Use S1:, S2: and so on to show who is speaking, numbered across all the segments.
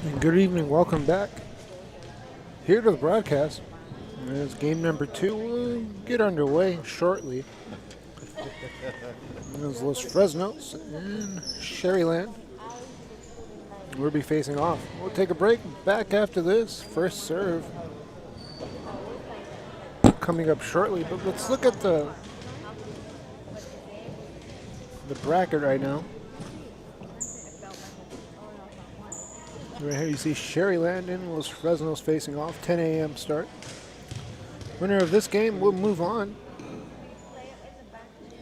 S1: And good evening, welcome back here to the broadcast. As game number 2 will get underway shortly. As Los Fresnos and Sharyland will be facing off. We'll take a break. Back after this. First serve coming up shortly. But let's look at the bracket right now. Right here you see Sharyland and Los Fresnos facing off. 10 a.m. start. Winner of this game will move on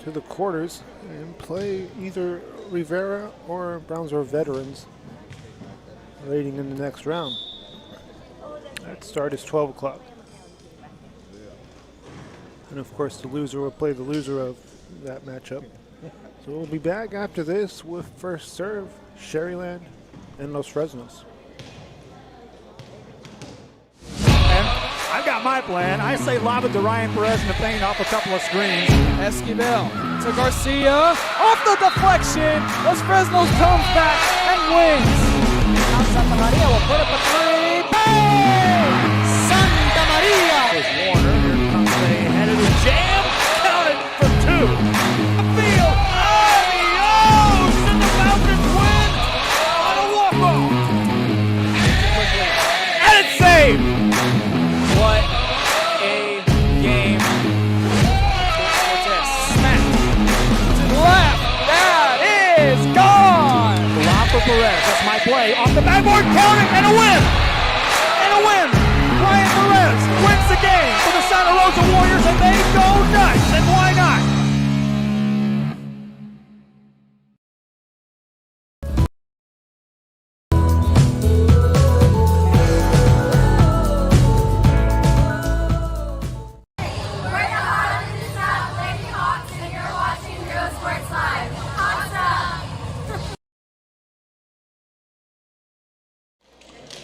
S1: to the quarters and play either Rivera or Brownsville Veterans waiting in the next round. That start is 12 o'clock. And of course the loser will play the loser of that matchup. So we'll be back after this with first serve, Sharyland and Los Fresnos.
S2: I've got my plan. I say lob it to Ryan Perez in the paint off a couple of screens.
S3: Esquivel to Garcia. Off the deflection. Los Fresnos comes back and wins. Now Santa Maria will put up a three. Bang! Santa Maria!
S2: There's Warner. Here comes a headed jam. Counted for two. Field. Adios! And the Falcons win on a walk-off. And it's saved.
S3: What a game. What's this? Smack. To the left. That is gone.
S2: Lob for Perez. That's my play. Off the backboard. Counting. And a win. And a win. Ryan Perez wins the game for the Santa Rosa Warriors, and they go nuts. And why not?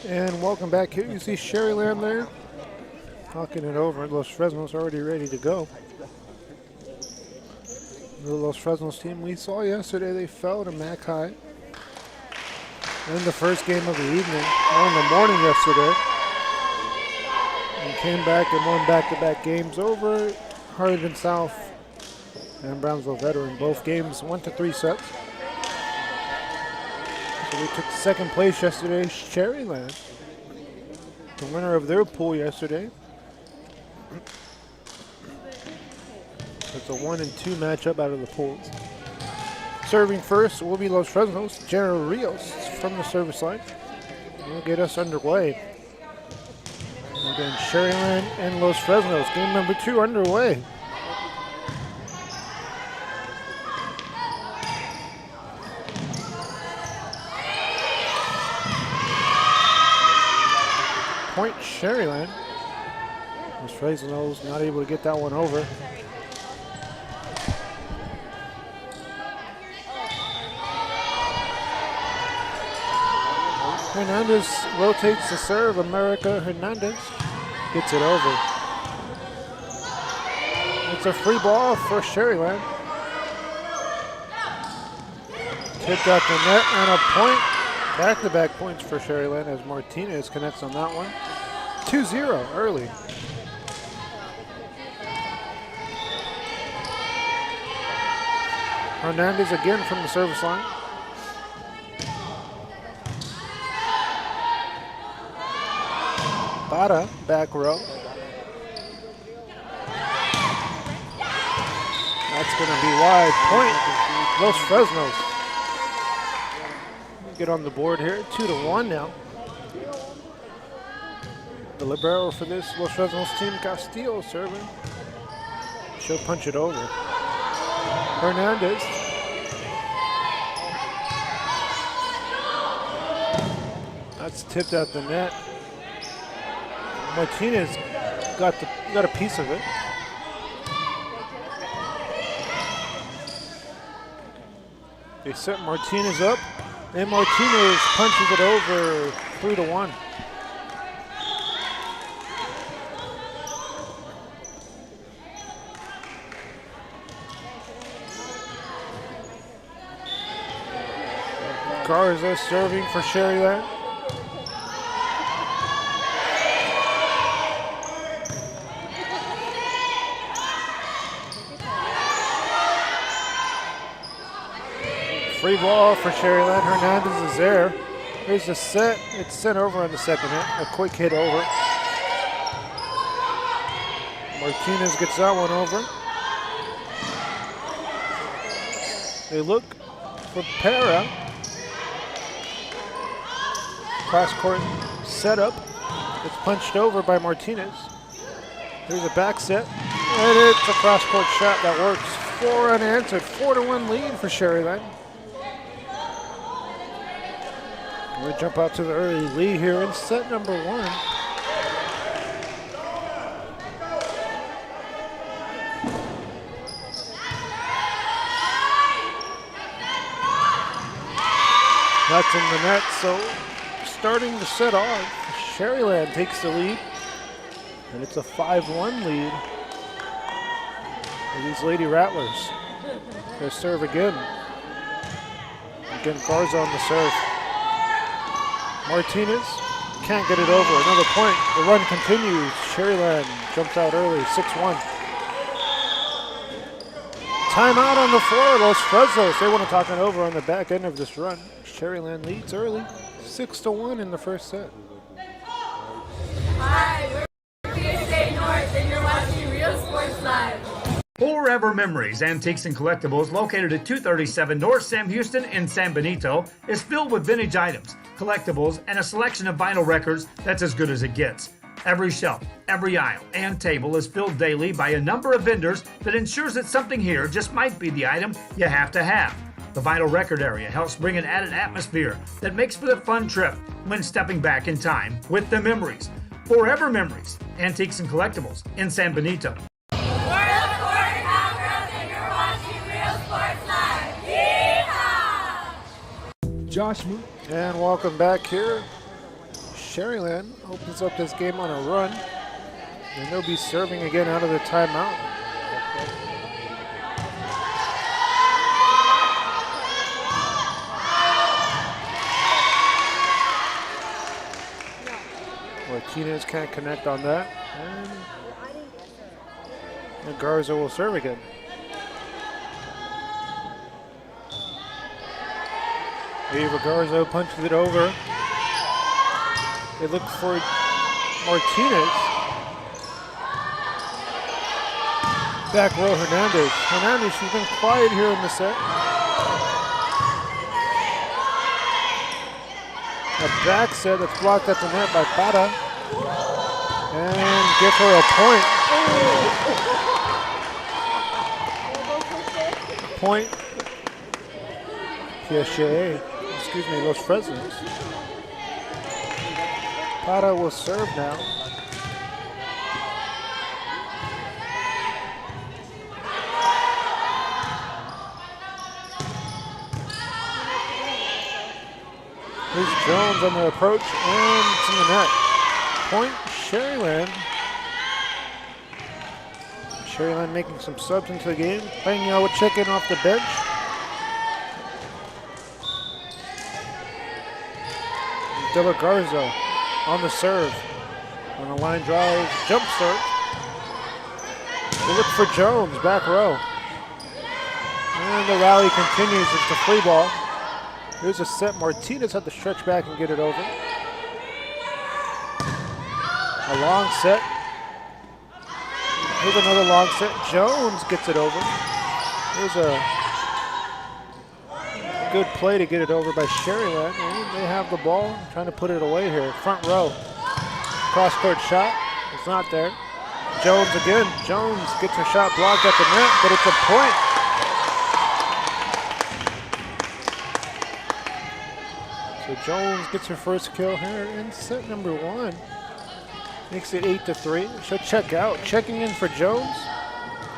S1: And welcome back here. You see Sharyland there. Talking it over. Los Fresnos already ready to go. The Los Fresnos team we saw yesterday, they fell to McAllen in the first game of the evening, or in the morning yesterday. And came back and won back-to-back games over Harlingen South and Brownsville Veteran. Both games went to 3 sets. So they took second place yesterday, Sharyland, the winner of their pool yesterday. It's a 1 and 2 matchup out of the pools. Serving first will be Los Fresnos. General Rios from the service line will get us underway. And then Sharyland and Los Fresnos, game number 2 underway. Point Sharyland. Los Fresnos not able to get that one over. Hernandez rotates the serve. America Hernandez gets it over. It's a free ball for Sharyland. Tipped out the net and a point. Back-to-back points for Sharyland as Martinez connects on that one. 2-0 early. Hernandez again from the service line. Bada, back row. That's going to be wide. Point, Los Fresnos. Get on the board here, 2-1 now. The libero for this Los Fresnos team, Castillo, serving. She'll punch it over. Hernandez. That's tipped out the net. Martinez got a piece of it. They set Martinez up, and Martinez punches it over 3-1. Garza serving for Sharyland. Free ball for Sharyland. Hernandez is there. Here's the set. It's sent over on the second hit. A quick hit over. Martinez gets that one over. They look for Para. Cross court setup. It's punched over by Martinez. Here's a back set. And it's a cross court shot that works. 4 unanswered. 4-1 lead for Sharyland. We jump out to the early lead here in set number 1. That's in the net, so starting to set off. Sharyland takes the lead, and it's a 5-1 lead for these Lady Rattlers. They serve again. Again, Garza on the serve. Martinez can't get it over. Another point. The run continues. Sharyland jumps out early, 6-1. Timeout on the floor. Los Fresnos, they want to talk it over on the back end of this run. Sharyland leads early, 6-1 in the first set.
S4: Hi, we're PSA North, and you're watching Real Sports Live.
S5: Forever Memories Antiques and Collectibles, located at 237 North Sam Houston in San Benito, is filled with vintage items, collectibles, and a selection of vinyl records that's as good as it gets. Every shelf, every aisle, and table is filled daily by a number of vendors that ensures that something here just might be the item you have to have. The vinyl record area helps bring an added atmosphere that makes for a fun trip when stepping back in time with the memories. Forever Memories, Antiques and Collectibles in San Benito.
S4: We're the Sports Cowgirls, and you're watching Real Sports Live. Yeehaw!
S3: Josh Moon.
S1: And welcome back here. Sharyland opens up this game on a run, and they'll be serving again out of the timeout. Martinez can't connect on that, and Garza will serve again. Eva Garza punches it over. They look for Martinez. Back row Hernandez. Hernandez, she's been quiet here in the set. A back set that's blocked at the net by Para. And give her a point. Point. PSA. Excuse me, Los Fresnos. Para will serve now. Here's Jones on the approach, and it's in the net. Point, Sharyland. Sharyland making some subs into the game. Peña will check in off the bench. De La Garza on the serve. On the line drive, jump serve. They look for Jones, back row. And the rally continues, it's the free ball. Here's a set. Martinez had to stretch back and get it over. A long set. Here's another long set. Jones gets it over. Here's a good play to get it over by Sharyland. And they have the ball, trying to put it away here. Front row. Cross-court shot. It's not there. Jones again. Jones gets her shot blocked at the net, but it's a point. So Jones gets her first kill here in set number 1. Makes it 8-3. She'll check out. Checking in for Jones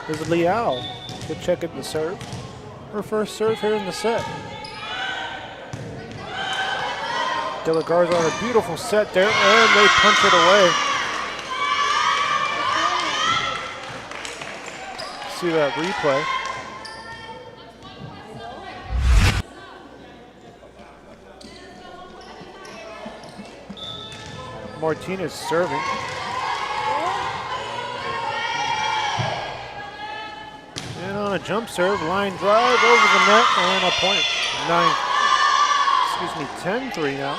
S1: is Leal. She'll check in the serve. Her first serve here in the set. De La Garza on a beautiful set there, and they punch it away. See that replay. Martinez serving. And on a jump serve, line drive over the net, and a point. 10-3 now.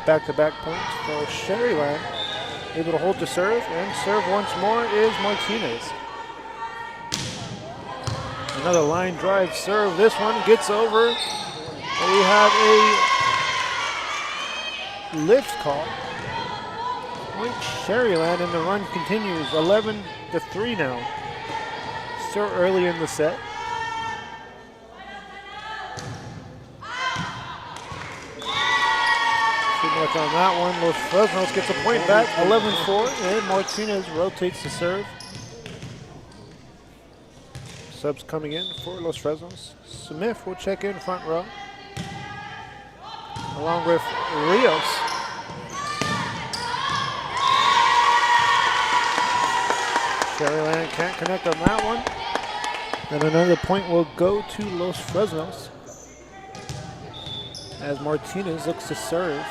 S1: Back-to-back points for Sharyland. Able to hold the serve, and serve once more is Martinez. Another line drive serve. This one gets over. We have a lift call. Point Sharyland, and the run continues. 11-3 now. Still early in the set. Too much on that one. Los Fresnos gets a point back. 11-4, and Martinez rotates the serve. Subs coming in for Los Fresnos. Smith will check in front row, along with Rios. Sharyland can't connect on that one. And another point will go to Los Fresnos as Martinez looks to serve.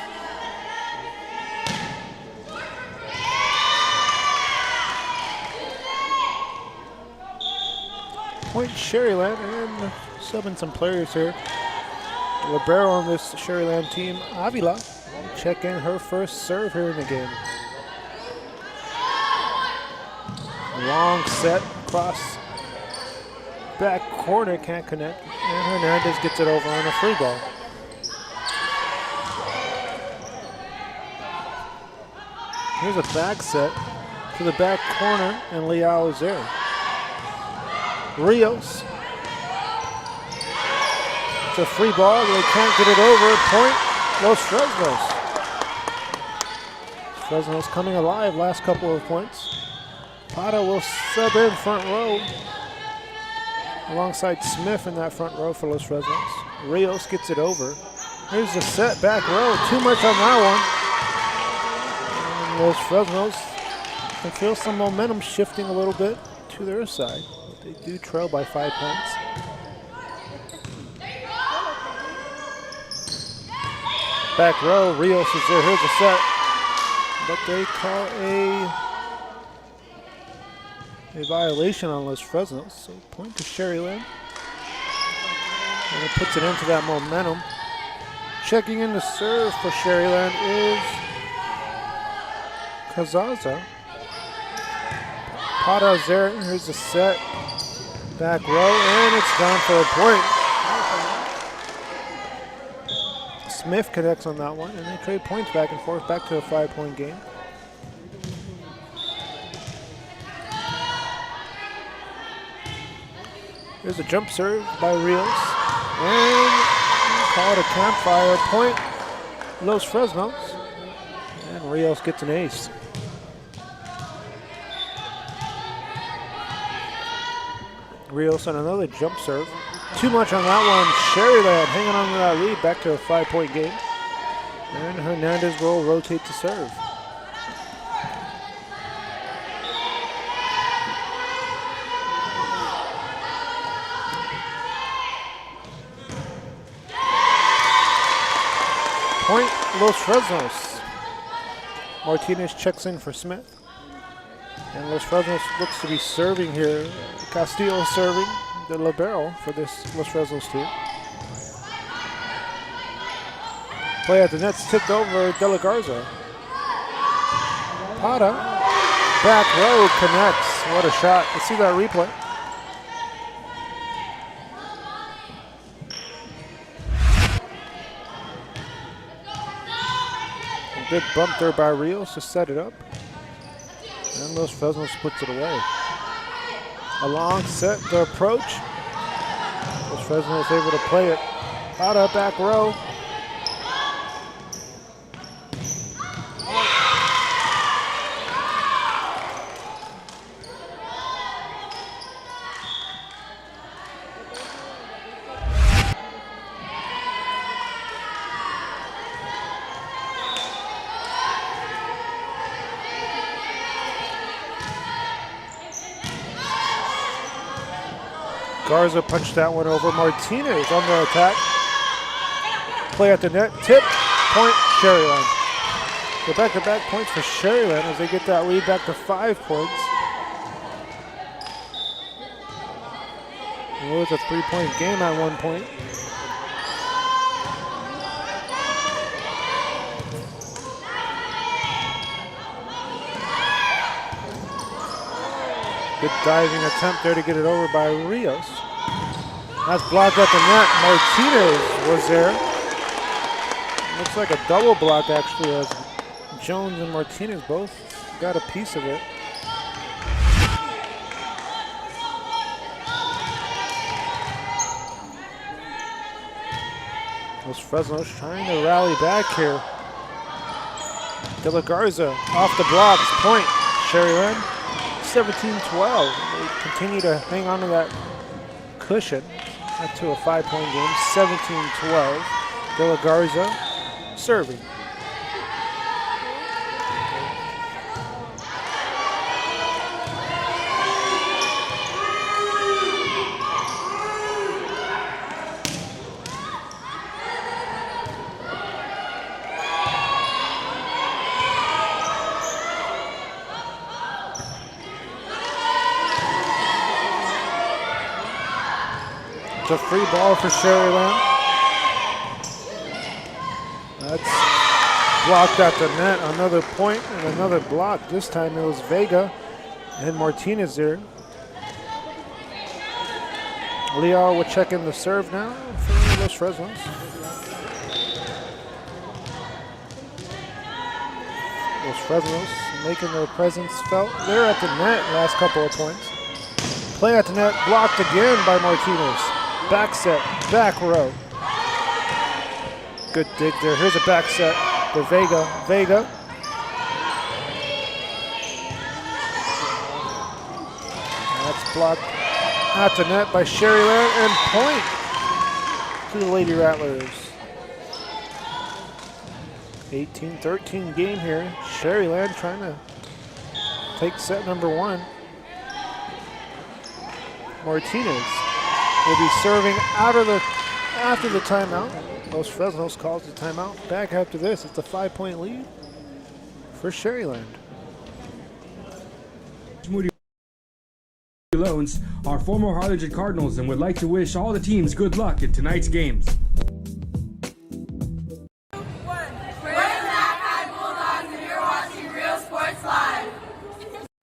S1: Point Sharyland, and subbing some players here. Libero on this Sharyland team, Avila, will check in her first serve here in the game. Long set across back corner, can't connect, and Hernandez gets it over on a free ball. Here's a back set to the back corner, and Leal is there. Rios. It's a free ball. They can't get it over. Point Los Fresnos. Fresnos coming alive last couple of points. Pata will sub in front row alongside Smith in that front row for Los Fresnos. Rios gets it over. Here's the set back row. Too much on that one. And Los Fresnos can feel some momentum shifting a little bit to their side. They do trail by 5 points. Back row, Rios is there. Here's the set. But they call a violation on Los Fresnos. So point to Sharyland. And it puts it into that momentum. Checking in the serve for Sharyland is Kazaza. Pata's there. Here's the set. Back row, and it's down for a point. Smith connects on that one, and they trade points back and forth, back to a 5-point game. Here's a jump serve by Rios, and call it a campfire point. Los Fresnos, and Rios gets an ace. Rios on another jump serve. Too much on that one. Sharyland hanging on to that lead, back to a 5-point game. And Hernandez will rotate to serve. Point Los Fresnos. Martinez checks in for Smith. And Los Fresnos looks to be serving here. Castillo serving the libero for this Los Fresnos team. Play at the net's tipped over De La Garza. Pata, back row connects. What a shot. Let's see that replay. A good bump there by Rios to set it up. And Los Fresnos puts it away. A long set to approach. Los Fresnos able to play it. Pata back row. Garza punched that one over. Martinez on the attack. Play at the net. Tip. Point Sharyland. The back-to-back points for Sharyland as they get that lead back to 5 points. It was a 3-point game at one point. Good diving attempt there to get it over by Rios. That's blocked at the net. Martinez was there. Looks like a double block actually, as Jones and Martinez both got a piece of it. Los Fresnos trying to rally back here. De La Garza off the blocks, point. Sharyland, 17-12. They continue to hang on to that cushion. Up to a 5-point game, 17-12. De La Garza serving. It's a free ball for Sharyland. That's blocked at the net. Another point and another block. This time it was Vega and Martinez there. Leal will check in the serve now for Los Fresnos. Los Fresnos making their presence felt. They're at the net last couple of points. Play at the net, blocked again by Martinez. Back set, back row. Good dig there. Here's a back set for Vega. Vega. That's blocked at the net by Sharyland, and point to the Lady Rattlers. 18-13 game here. Sharyland trying to take set number one. Martinez will be serving after the timeout. Los Fresnos calls the timeout. Back after this, it's a 5-point lead for Sharyland.
S6: Moody Loans are former Harlingen Cardinals and would like to wish all the teams good luck in tonight's games.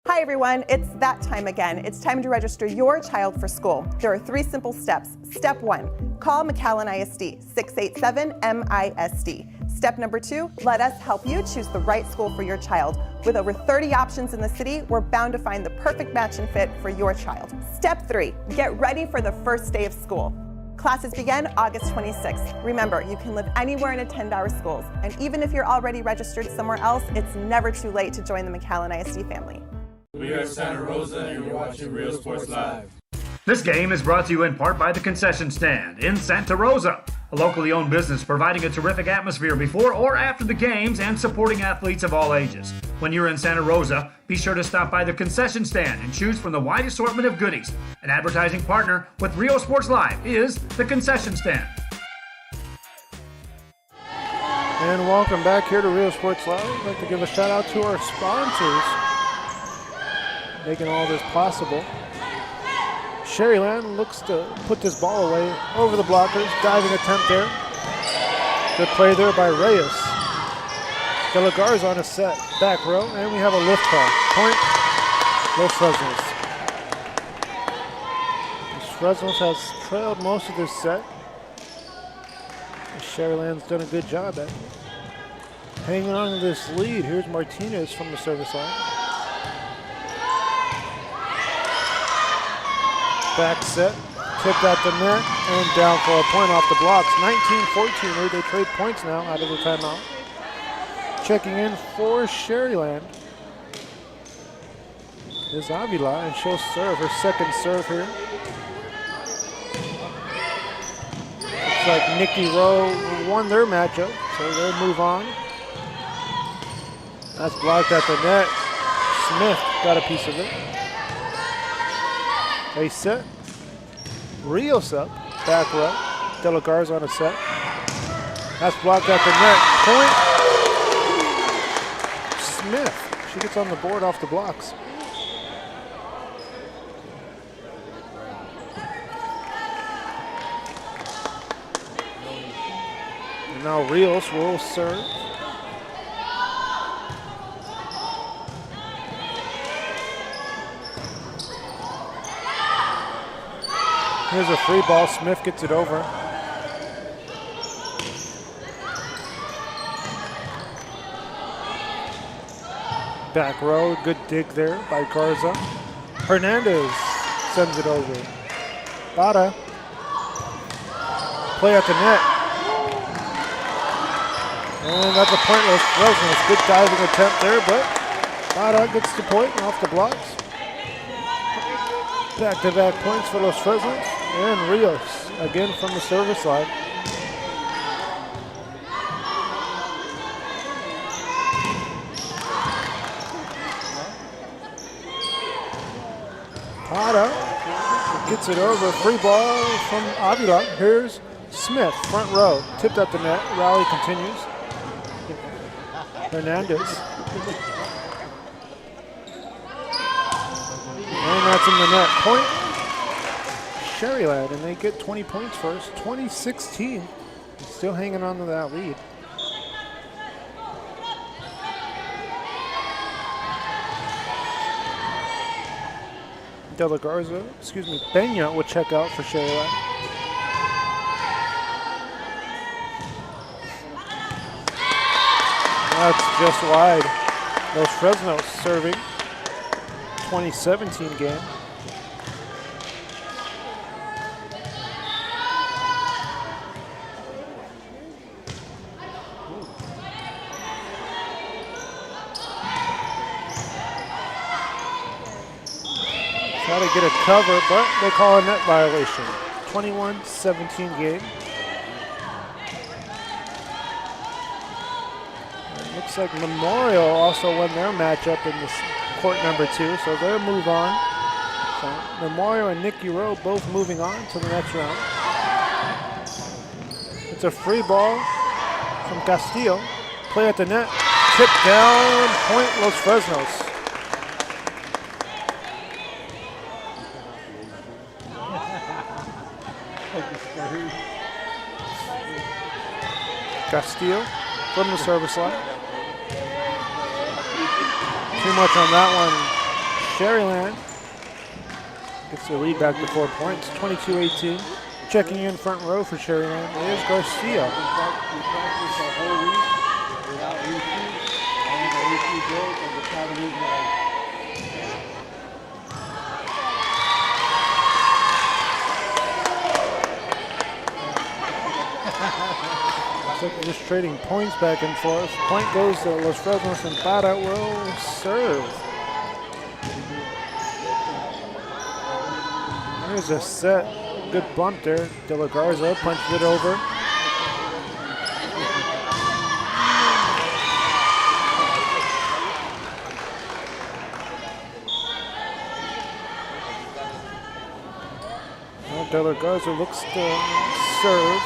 S7: Hi everyone, it's that time again. It's time to register your child for school. There are 3 simple steps. Step 1, call McAllen ISD, 687-MISD. Step number 2, let us help you choose the right school for your child. With over 30 options in the city, we're bound to find the perfect match and fit for your child. Step 3, get ready for the first day of school. Classes begin August 26th. Remember, you can live anywhere and attend our schools. And even if you're already registered somewhere else, it's never too late to join the McAllen ISD family.
S8: We are Santa Rosa and you're watching Real Sports Live.
S5: This game is brought to you in part by the Concession Stand in Santa Rosa, a locally owned business providing a terrific atmosphere before or after the games and supporting athletes of all ages. When you're in Santa Rosa, be sure to stop by the Concession Stand and choose from the wide assortment of goodies. An advertising partner with Real Sports Live is the Concession Stand.
S1: And welcome back here to Real Sports Live. I'd like to give a shout out to our sponsors making all this possible. Sharyland looks to put this ball away over the blockers. Diving attempt there. Good play there by Reyes. De La Garza on a set. Back row. And we have a lift call. Point. Los Fresnos. Los Fresnos has trailed most of this set. Sharyland's done a good job at hanging on to this lead. Here's Martinez from the service line. Back set, tipped at the net, and down for a point off the blocks. 19-14 lead. They trade points now out of the timeout. Checking in for Sharyland is Avila, and she'll serve her second serve here. Looks like Nikki Rowe won their matchup, so they'll move on. That's blocked at the net. Smith got a piece of it. A set. Rios up. Back row. De La Garza on a set. That's blocked at the net. Point. Smith. She gets on the board off the blocks. And now Rios will serve. Here's a free ball. Smith gets it over. Back row, good dig there by Garza. Hernandez sends it over. Bada. Play at the net. And that's a point. Los Fresnos. Good diving attempt there, but Bada gets the point off the blocks. Back-to-back points for Los Fresnos. And Rios again from the service line. Bada gets it over. Free ball from Avila. Here's Smith, front row. Tipped at the net. Rally continues. Hernandez. And that's in the net. Point Sharyland, and they get 20 points first. 20-16. Still hanging on to that lead. De La Garza, Benya will check out for Sharyland. That's just wide. Los Fresnos serving. 2017 game. Try to get a cover, but they call a net violation. 21-17 game. It looks like Memorial also won their matchup in this court number 2, so they'll move on. So Memorial and Nicky Rowe both moving on to the next round. It's a free ball from Castillo. Play at the net. Tip down. Point Los Fresnos. Castillo from the service line. Too much on that one. Sharyland gets the lead back to 4 points. 22-18. Checking in front row for Sharyland is Garcia. Just trading points back and forth. Point goes to Los Fresnos, and Bada will serve. Here's a set. Good bump there. De La Garza punched it over. Well, De La Garza looks to serve.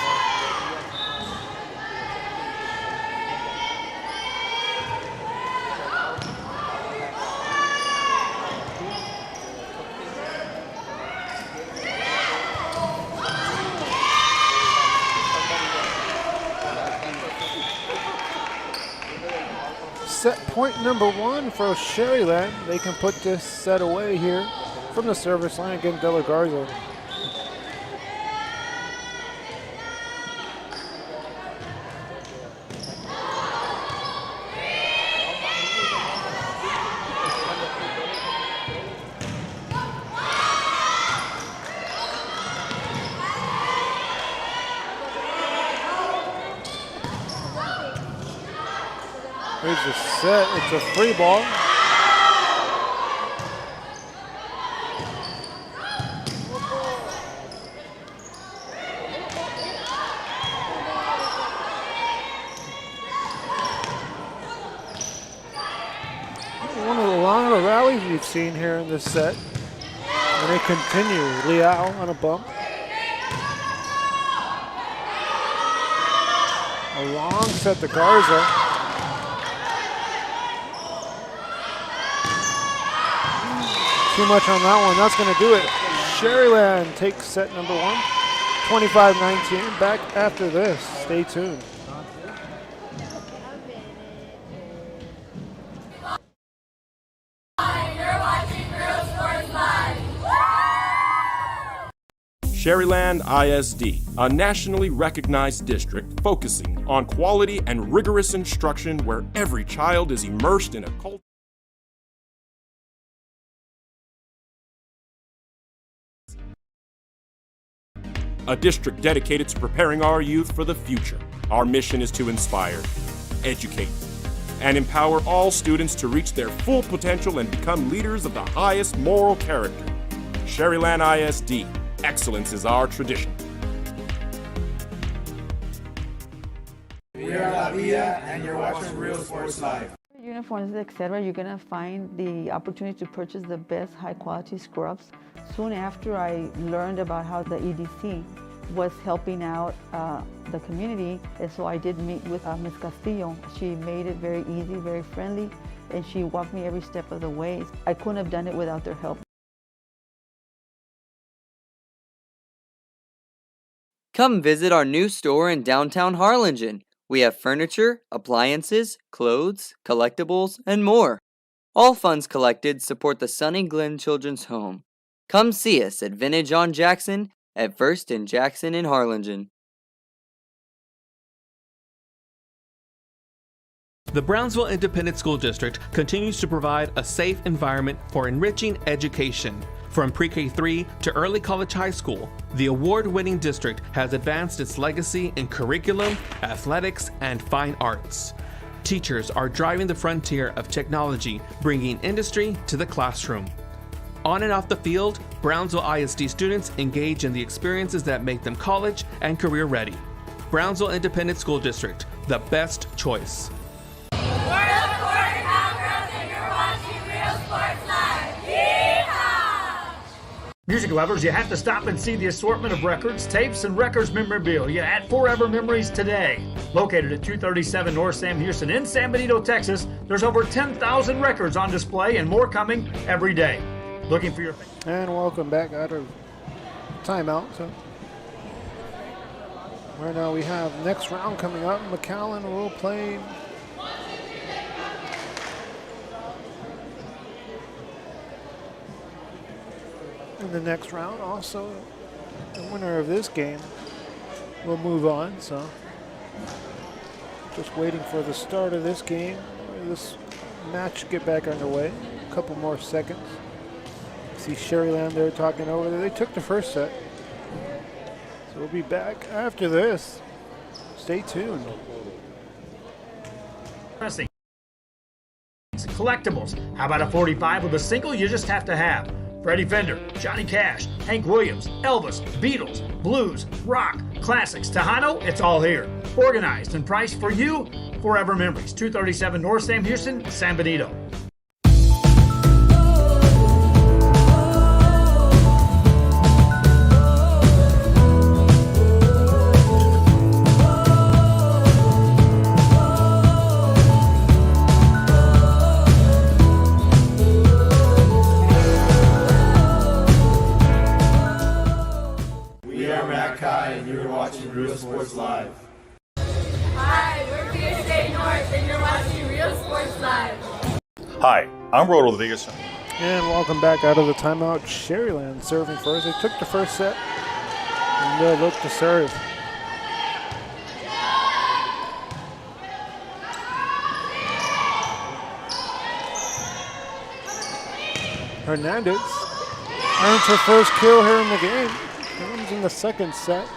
S1: Set point number 1 for Sharyland. They can put this set away here from the service line against De La Garza. Here's the set. It's a free ball. One of the longer rallies we've seen here in this set. And they continue. Liao on a bump. A long set to Garza. Too much on that one. That's going to do it. Sharyland takes set number 1. 25-19. Back after this. Stay tuned.
S9: Sharyland ISD, a nationally recognized district focusing on quality and rigorous instruction where every child is immersed in a culture. A district dedicated to preparing our youth for the future. Our mission is to inspire, educate, and empower all students to reach their full potential and become leaders of the highest moral character. Sharyland ISD, excellence is our tradition.
S8: We are La Villa, and you're watching Real Sports Live.
S10: Uniforms, etc., you're gonna find the opportunity to purchase the best high-quality scrubs. Soon after I learned about how the EDC was helping out the community, and so I did meet with Ms. Castillo. She made it very easy, very friendly, and she walked me every step of the way. I couldn't have done it without their help.
S11: Come visit our new store in downtown Harlingen. We have furniture, appliances, clothes, collectibles, and more. All funds collected support the Sunny Glen Children's Home. Come see us at Vintage on Jackson at First and Jackson in Harlingen.
S12: The Brownsville Independent School District continues to provide a safe environment for enriching education. From pre-K3 to early college high school, the award-winning district has advanced its legacy in curriculum, athletics, and fine arts. Teachers are driving the frontier of technology, bringing industry to the classroom. On and off the field, Brownsville ISD students engage in the experiences that make them college and career ready. Brownsville Independent School District, the best choice.
S5: Music lovers, you have to stop and see the assortment of records, tapes, and records memorabilia at Forever Memories today. Located at 237 North Sam Houston in San Benito, Texas, there's over 10,000 records on display and more coming every day. Looking for your...
S1: And welcome back out of timeout. So right now we have next round coming up. McAllen will play in the next round. Also, the winner of this game will move on. So just waiting for the start of this game, this match to get back underway. A couple more seconds. See Sharyland there talking over there. They took the first set. So we'll be back after this. Stay tuned.
S5: Pressing. Collectibles. How about a 45 with a single you just have to have? Freddie Fender, Johnny Cash, Hank Williams, Elvis, Beatles, blues, rock, classics, Tejano, it's all here. Organized and priced for you. Forever Memories, 237 North Sam Houston, San Benito.
S8: Real Sports Live.
S4: Hi, we're PA State North, and you're watching Real Sports Live.
S13: Hi, I'm Rodolfo Dickerson.
S1: And welcome back out of the timeout. Sharyland serving first. They took the first set, and they'll look to serve. Hernandez earns her first kill here in the game. Comes in the second set.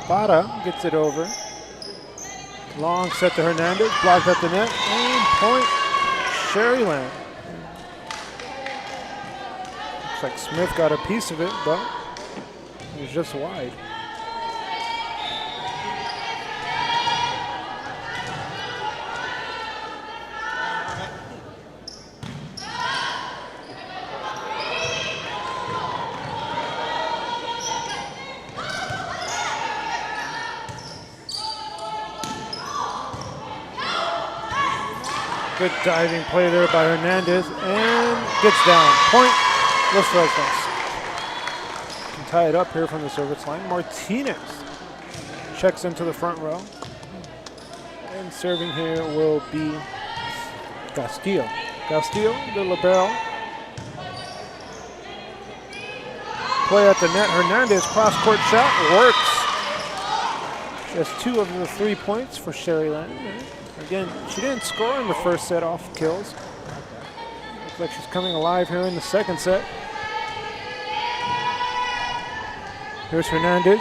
S1: Bada gets it over. Long set to Hernandez, blocked at the net, and point Sharyland. Looks like Smith got a piece of it, but it was just wide. Good diving play there by Hernandez, and gets down. Point, Los Fresnos. tie it up here from the service line. Martinez checks into the front row. And serving here will be Castillo. Castillo, the libero. Play at the net. Hernandez, cross-court shot, works. Just 2 of the 3 points for Sharyland. Again, she didn't score in the first set off kills. Looks like she's coming alive here in the second set. Here's Hernandez.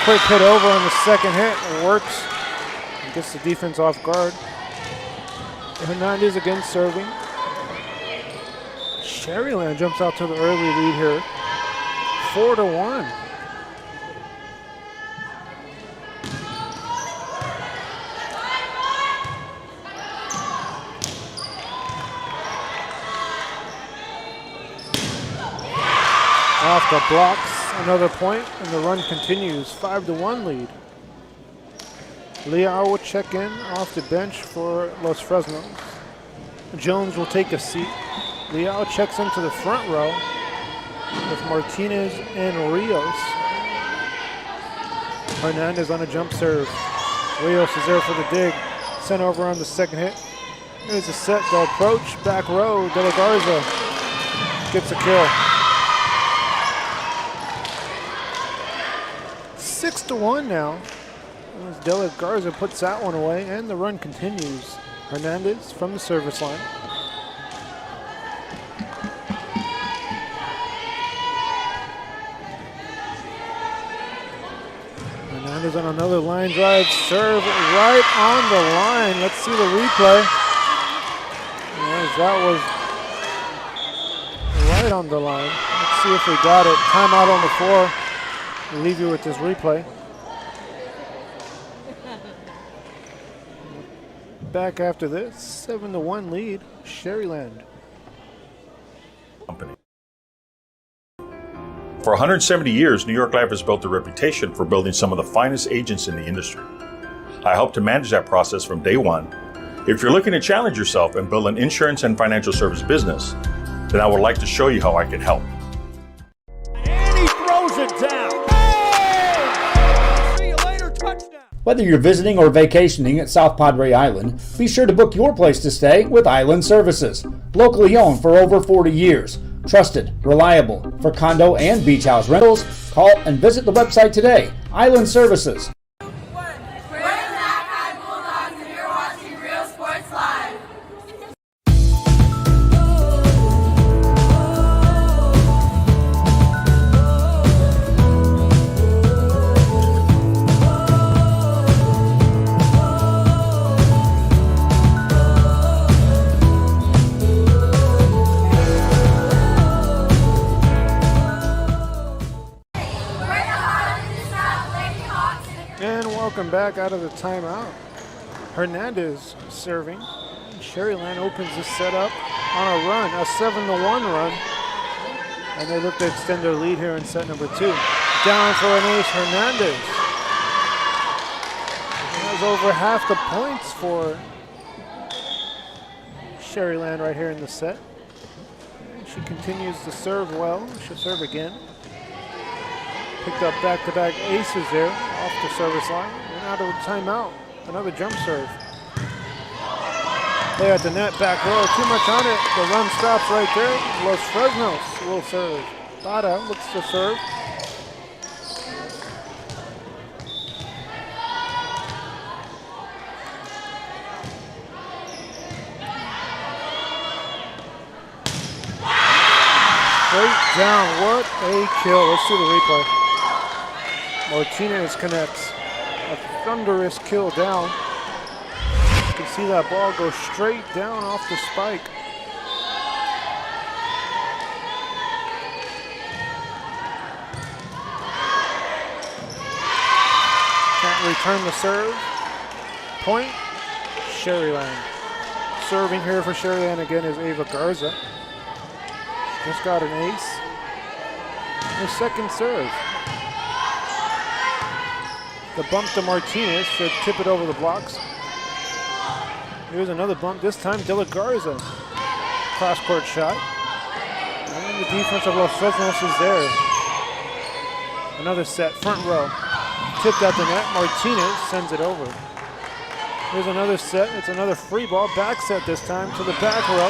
S1: Quick hit over on the second hit. It works. Gets the defense off guard. Hernandez again serving. Sharyland jumps out to the early lead here. 4-1. Off the blocks, another point, and the run continues. 5-1 lead. Liao will check in off the bench for Los Fresnos. Jones will take a seat. Liao checks into the front row with Martinez and Rios. Hernandez on a jump serve. Rios is there for the dig. Sent over on the second hit. There's a set, the approach, back row. De La Garza gets a kill. 6-1 now. As De La Garza puts that one away, and the run continues. Hernandez from the service line. Hernandez on another line drive, serve right on the line. Let's see the replay. Yes, that was right on the line. Let's see if we got it. Timeout on the floor. We'll leave you with this replay. Back after this, 7-1 lead, Sharyland.
S13: For 170 years, New York Life has built a reputation for building some of the finest agents in the industry. I helped to manage that process from day one. If you're looking to challenge yourself and build an insurance and financial service business, then I would like to show you how I can help.
S2: And he throws it down.
S14: Whether you're visiting or vacationing at South Padre Island, be sure to book your place to stay with Island Services. Locally owned for over 40 years. Trusted, reliable. For condo and beach house rentals, call and visit the website today. Island Services.
S4: We're the McAllen Bulldogs, and you're watching Real Sports Live.
S1: Welcome back out of the timeout. Hernandez serving. Sharyland opens the set up on a run, a 7-1 run. And they look to extend their lead here in set number 2. Down for an ace, Hernandez. That's over half the points for Sharyland right here in the set. And she continues to serve well. She'll serve again. Picked up back-to-back aces there off the service line. And out of the timeout, another jump serve. Play at the net, back row, too much on it. The run stops right there. Los Fresnos will serve. Bada looks to serve. Straight down, what a kill. Let's see the replay. Martinez connects. A thunderous kill down. You can see that ball go straight down off the spike. Can't return the serve. Point, Sharyland. Serving here for Sharyland again is Ava Garza. Just got an ace. Her second serve. The bump to Martinez should tip it over the blocks. Here's another bump, this time De La Garza. Cross-court shot. And the defense of Los Fresnos is there. Another set, front row. Tipped at the net, Martinez sends it over. Here's another set, it's another free ball, back set this time to the back row.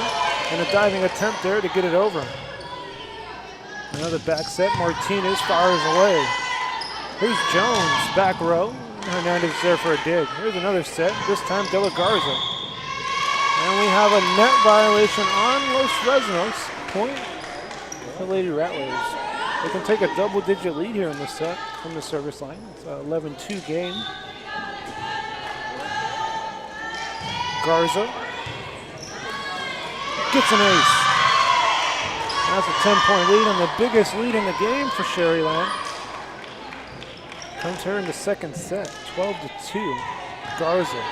S1: And a diving attempt there to get it over. Another back set, Martinez fires away. Here's Jones, back row. Hernandez there for a dig. Here's another set, this time De La Garza. And we have a net violation on Los Fresnos. Point for Lady Rattlers. They can take a double-digit lead here in the set from the service line. It's an 11-2 game. Garza gets an ace. That's a 10-point lead and the biggest lead in the game for Sharyland. Comes here in the second set, 12-2. Garza.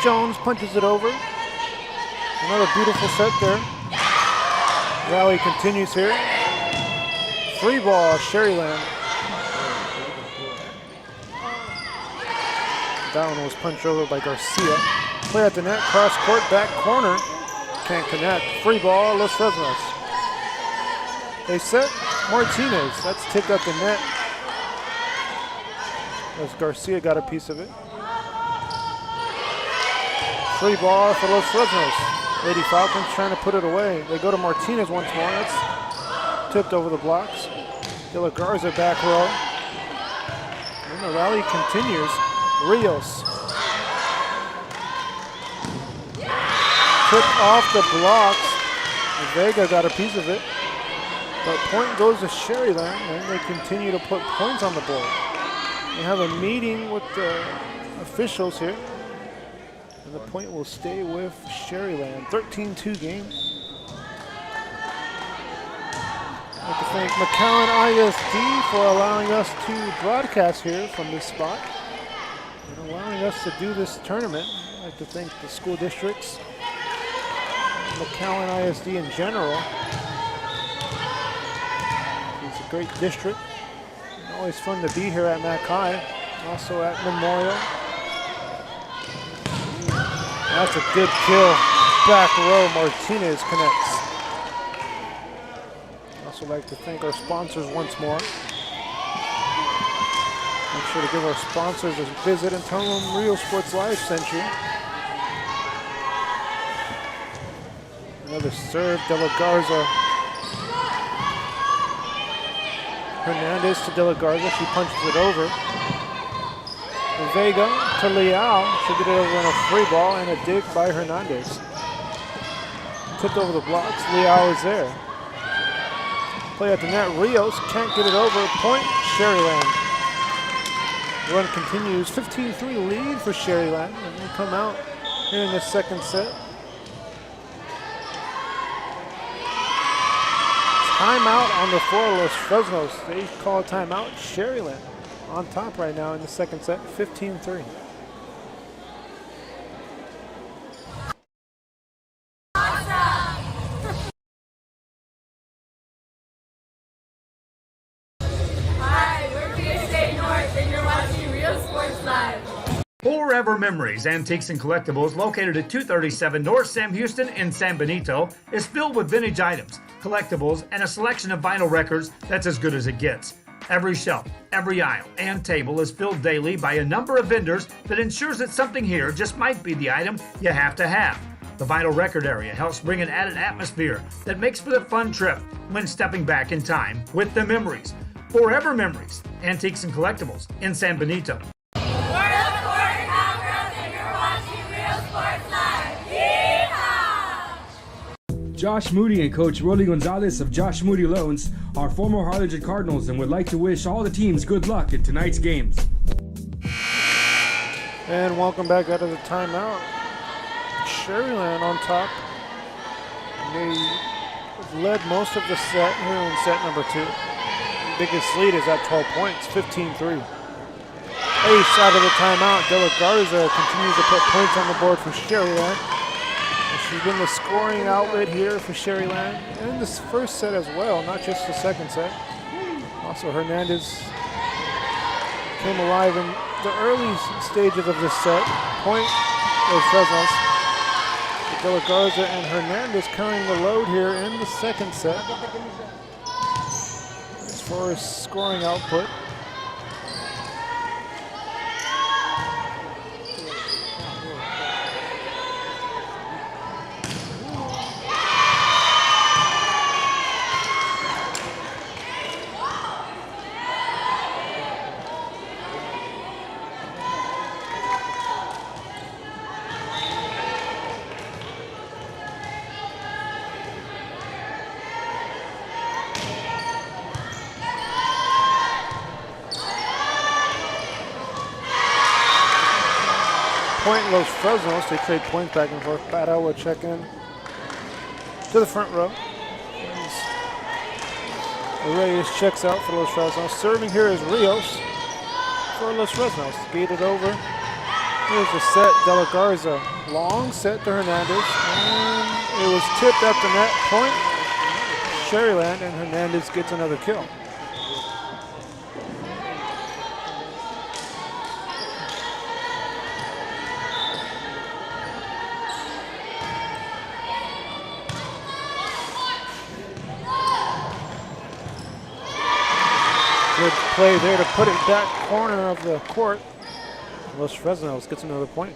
S1: Jones punches it over. Another beautiful set there. Rally continues here. Free ball, Sharyland. That one was punched over by Garcia. Play at the net, cross court, back corner. Can't connect. Free ball, Los Fresnos. They set Martinez. That's tipped at the net. As Garcia got a piece of it. Free ball for Los Fresnos. Lady Falcons trying to put it away. They go to Martinez once more. That's tipped over the blocks. De La Garza back row. And the rally continues. Rios. Tipped off the blocks. Vega got a piece of it. But point goes to Sharyland, and they continue to put points on the board. They have a meeting with the officials here. And the point will stay with Sharyland. 13-2 game. I'd like to thank McAllen ISD for allowing us to broadcast here from this spot and allowing us to do this tournament. I'd like to thank the school districts, McAllen ISD in general. It's a great district. And always fun to be here at Mac High, also at Memorial. That's a good kill. Back row, Martinez connects. Also like to thank our sponsors once more. Make sure to give our sponsors a visit and tell them Real Sports Live sent you. Another serve, De La Garza. Hernandez to De La Garza, she punches it over. Vega to Leal, she'll get it over on a free ball and a dig by Hernandez. Tipped over the blocks, Leal is there. Play at the net, Rios can't get it over, point, Sharyland. Run continues, 15-3 lead for Sharyland, and they come out here in the second set. Timeout on the floor, Los Fresnos. They call a timeout, Sharyland on top right now in the second set, 15-3.
S5: Forever Memories, Antiques and Collectibles, located at 237 North Sam Houston in San Benito, is filled with vintage items, collectibles, and a selection of vinyl records that's as good as it gets. Every shelf, every aisle, and table is filled daily by a number of vendors that ensures that something here just might be the item you have to have. The vinyl record area helps bring an added atmosphere that makes for the fun trip when stepping back in time with the memories. Forever Memories, Antiques and Collectibles in San Benito.
S6: Josh Moody and Coach Rolly Gonzalez of Josh Moody Loans are former Harlingen Cardinals and would like to wish all the teams good luck in tonight's games.
S1: And welcome back out of the timeout. Sharyland on top. They led most of the set here in set number 2. The biggest lead is at 12 points, 15-3. Ace out of the timeout. De La Garza continues to put points on the board for Sharyland. She's been the scoring outlet here for Sharyland in this first set as well, not just the second set. Also, Hernandez came alive in the early stages of this set. Point was Fresnos. De La Garza and Hernandez carrying the load here in the second set. As far as scoring output. Point Los Fresnos. They trade points back and forth. Pata will check in to the front row. Reyes checks out for Los Fresnos. Serving here is Rios for Los Fresnos. Beat it over. Here's the set. De La Garza. Long set to Hernandez. And it was tipped at the net. Point Sharyland, and Hernandez gets another kill. Good play there to put it back corner of the court. Los Fresnos gets another point.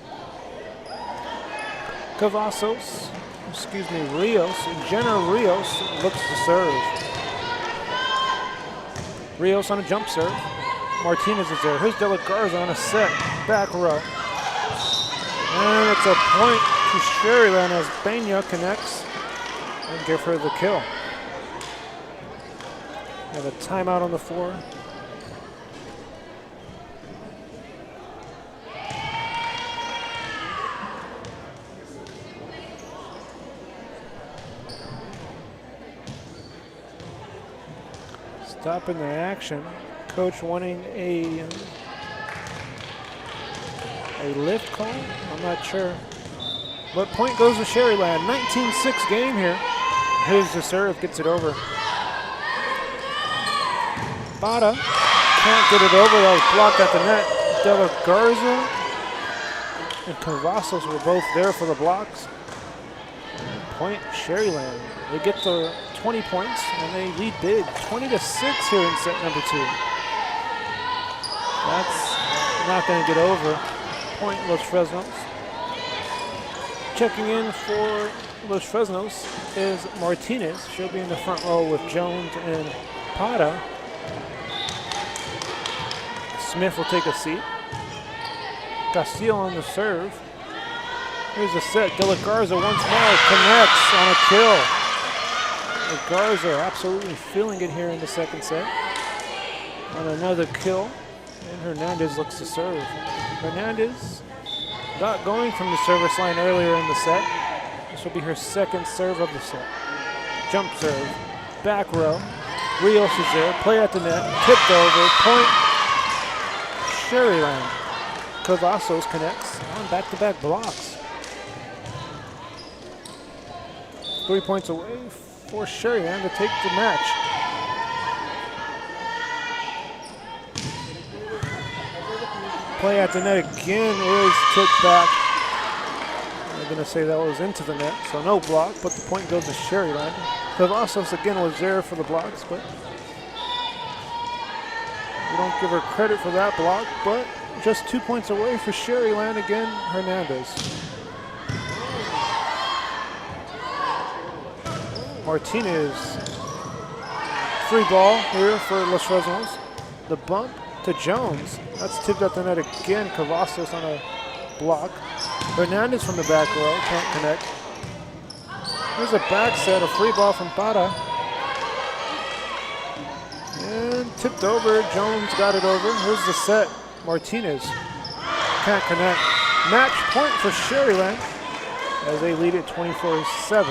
S1: Jenna Rios looks to serve. Rios on a jump serve. Martinez is there. Here's De La Garza on a set, back row. And it's a point to Sharyland as Bena connects and give her the kill. And a timeout on the floor. Stopping the action. Coach wanting a lift call? I'm not sure. But point goes to Sharyland. 19-6 game here. Here's the serve, gets it over. Bada can't get it over. That was blocked at the net. De La Garza and Cavazos were both there for the blocks. Point Sharyland. They get the 20 points and they lead big. 20-6 here in set number 2. That's not going to get over. Point Los Fresnos. Checking in for Los Fresnos is Martinez. She'll be in the front row with Jones and Pata. Smith will take a seat. Castillo on the serve. Here's a set. De La Garza once more connects on a kill. De Garza absolutely feeling it here in the second set. On another kill. And Hernandez looks to serve. Hernandez got going from the service line earlier in the set. This will be her second serve of the set. Jump serve. Back row. Rios is there. Play at the net. Tipped over. Point Sharyland. Cavazos connects on back-to-back blocks. 3 points away for Sharyland to take the match. Play at the net again is tipped back. I'm going to say that was into the net, so no block, but the point goes to Sharyland. Cavazos again was there for the blocks, but we don't give her credit for that block, but just 2 points away for Sharyland again, Hernandez. Martinez, free ball here for Los Fresnos. The bump to Jones. That's tipped at the net again. Cavazos on a block. Hernandez from the back row, can't connect. Here's a back set, a free ball from Pata. And tipped over, Jones got it over. Here's the set, Martinez. Can't connect. Match point for Sharyland as they lead it 24-7.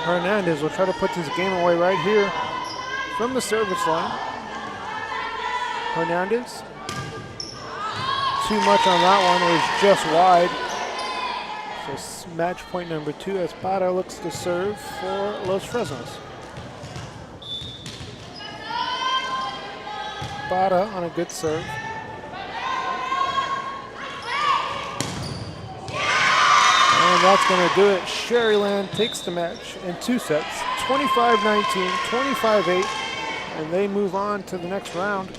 S1: Hernandez will try to put this game away right here from the service line. Hernandez. Too much on that one. It was just wide. So match point number 2 as Para looks to serve for Los Fresnos. Para on a good serve. And that's going to do it. Sharyland takes the match in 2 sets, 25-19, 25-8, and they move on to the next round.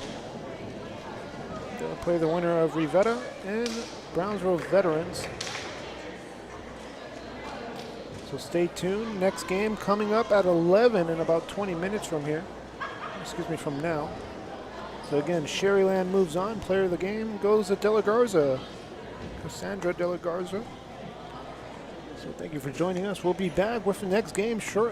S1: They'll play the winner of Rivetta and Brownsville Veterans. So stay tuned. Next game coming up at 11 in about 20 minutes from here. Excuse me, from now. So again, Sharyland moves on. Player of the game goes to De La Garza, Cassandra De La Garza. So thank you for joining us. We'll be back with the next game shortly.